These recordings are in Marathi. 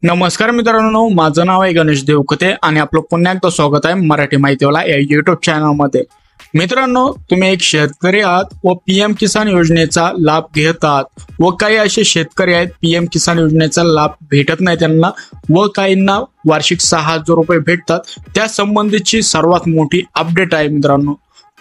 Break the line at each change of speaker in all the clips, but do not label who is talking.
नमस्कार मित्रांनो, माझं नाव आहे गणेश देवकते आणि आपलं पुन्हा एकदा स्वागत आहे मराठी माहितीवाला या युट्यूब चॅनलमध्ये। मित्रांनो, तुम्ही एक शेतकरी आहात व पीएम किसान योजनेचा लाभ घेत आहात व काही असे शेतकरी आहेत पीएम किसान योजनेचा लाभ भेटत नाही त्यांना व काहींना वार्षिक 6,000 रुपये भेटतात, त्या संबंधीची सर्वात मोठी अपडेट आहे। मित्रांनो,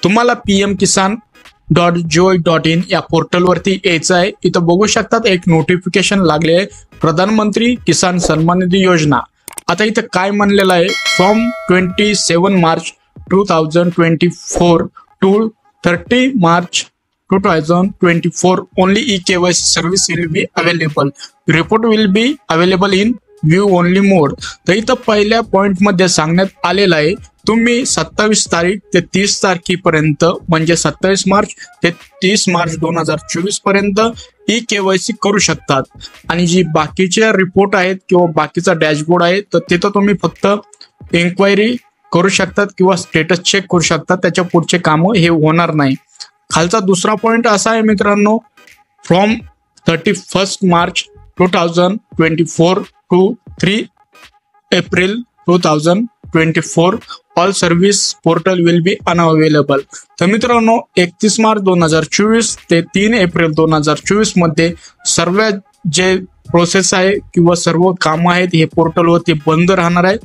तुम्हाला pmkisan.gov.in या पोर्टलवरती यायचं आहे। इथं बघू शकतात एक नोटिफिकेशन लागले आहे, प्रधानमंत्री किसान सन्मान निधी योजना। आता इथं काय म्हणलेलं आहे, from 27 March 2024 to 30 March 2024 only eKYC service will be available, report will be available in view only mode. तर इथं पहिल्या पॉइंट मध्ये सांगण्यात आलेलं आहे, तुम्ही 27 तारीख ते 30 तारखेपर्यंत म्हणजे 27 मार्च ते 30 मार्च 2024 पर्यंत eKYC करू शकतात। आणि जी बाकीचे रिपोर्ट आहेत किंवा बाकीचा डॅशबोर्ड आहे तर तिथं तुम्ही फक्त इन्क्वायरी करू शकतात किंवा स्टेटस चेक करू शकतात, त्याच्या पुढचे काम हे होणार नाही। खालचा दुसरा पॉइंट असा आहे मित्रांनो, from 31 March 2024 to 3 April 2024 all service portal will be unavailable. तर मित्रांनो, 31 मार्च 2024 ते 3 एप्रिल 2024 मध्ये सर्व जे प्रोसेस आहे किंवा सर्व कामं आहेत हे पोर्टलवरती बंद राहणार आहे।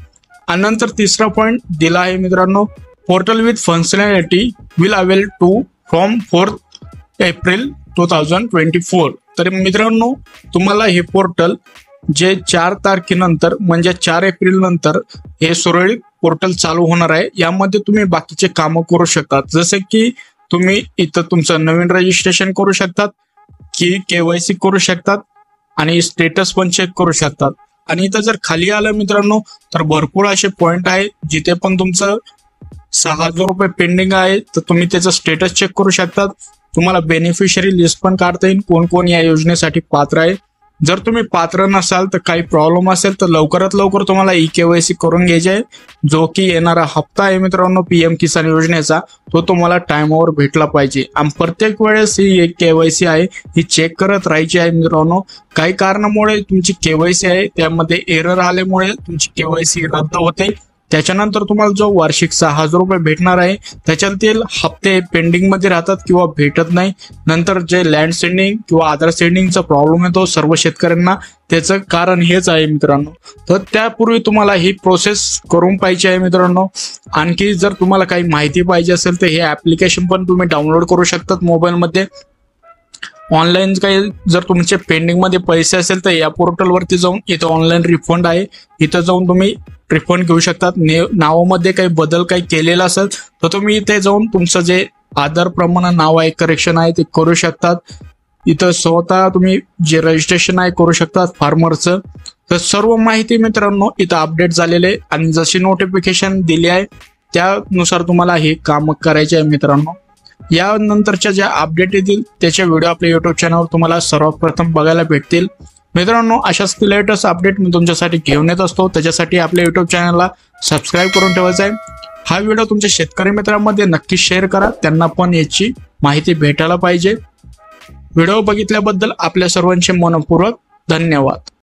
आणि नंतर तिसरा पॉइंट दिला आहे मित्रांनो, portal with functionality will avail to from 4 April 2024। तर मित्रांनो, तुम्हाला हे पोर्टल जे 4 तारखेनंतर म्हणजे 4 एप्रिल नंतर हे सुरळीत पोर्टल चालू होणार आहे। यामध्ये तुम्ही बाकीचे कामं करू शकतात, जसे की तुम्ही इथं तुमचं नवीन रजिस्ट्रेशन करू शकतात, की KYC करू शकतात आणि स्टेटस पण चेक करू शकतात। आणि इथं जर खाली आलं मित्रांनो तर भरपूर असे पॉइंट आहेत जिथे पण तुमचं 6,000 रुपये पेंडिंग आहे, तर तुम्ही त्याचं स्टेटस चेक करू शकतात। तुम्हाला बेनिफिशियरी लिस्ट पण काढता येईल, कोण कोण या योजनेसाठी पात्र आहे। जर तुम्ही पात्र नसाल तर काही प्रॉब्लेम असेल तर लवकरात लवकर तुम्हाला eKYC करून घ्यायचे आहे, जो की येणारा हप्ता आहे मित्रांनो पीएम किसान योजनेचा तो तुम्हाला टाइमवर भेटला पाहिजे। आणि प्रत्येक वेळेस ही KYC आहे ही चेक करत राहायची आहे मित्रांनो। काही कारणामुळे तुमची KYC आहे त्यामध्ये एरर आल्यामुळे तुमची KYC रद्द होते, त्याच्यानंतर तुम्हाला जो वार्षिक 6,000 रुपये भेटणार आहे त्याच्यातील हप्ते पेंडिंग मध्ये राहतात किंवा भेटत नाही। नंतर जे लँड सेंडिंग किंवा आधार सेंडिंगचा प्रॉब्लेम येतो सर्व शेतकऱ्यांना, त्याचं कारण हेच आहे मित्रांनो। तर त्यापूर्वी तुम्हाला ही प्रोसेस करून पाहिजे आहे मित्रांनो। आणखी जर तुम्हाला काही माहिती पाहिजे असेल तर हे ऍप्लिकेशन पण तुम्ही डाउनलोड करू शकतात मोबाईलमध्ये। ऑनलाईन काही जर तुमचे पेंडिंग मध्ये पैसे असेल तर या पोर्टलवरती जाऊन इथं ऑनलाईन रिफंड आहे, इथं जाऊन तुम्ही रिफंड घेऊ शकतात। नावामध्ये काही बदल काही केलेला असेल तर तुम्ही इथे जाऊन तुमचं जे आधार प्रमाणे नाव आहे करेक्शन आहे ते करू शकतात। इथं स्वतः तुम्ही जे रजिस्ट्रेशन आहे करू शकतात फार्मरचं। तर सर्व माहिती मित्रांनो इथं अपडेट झालेले आहे आणि जशी नोटिफिकेशन दिली आहे त्यानुसार तुम्हाला हे काम करायचे आहे मित्रांनो। या नंतरच्या ज्या अपडेट येतील त्याचे व्हिडिओ आपल्या युट्यूब चॅनलवर तुम्हाला सर्वप्रथम बघायला भेटतील मित्रांनो। अशाच लेटेस्ट अपडेट मी तुमच्यासाठी घेऊन येत असतो, त्याच्यासाठी आपल्या युट्यूब चॅनलला सबस्क्राईब करून ठेवायचं आहे। हा व्हिडिओ तुमच्या शेतकरी मित्रांमध्ये नक्की शेअर करा, त्यांना पण याची माहिती भेटायला पाहिजे। व्हिडिओ बघितल्याबद्दल आपल्या सर्वांचे मनपूर्वक धन्यवाद।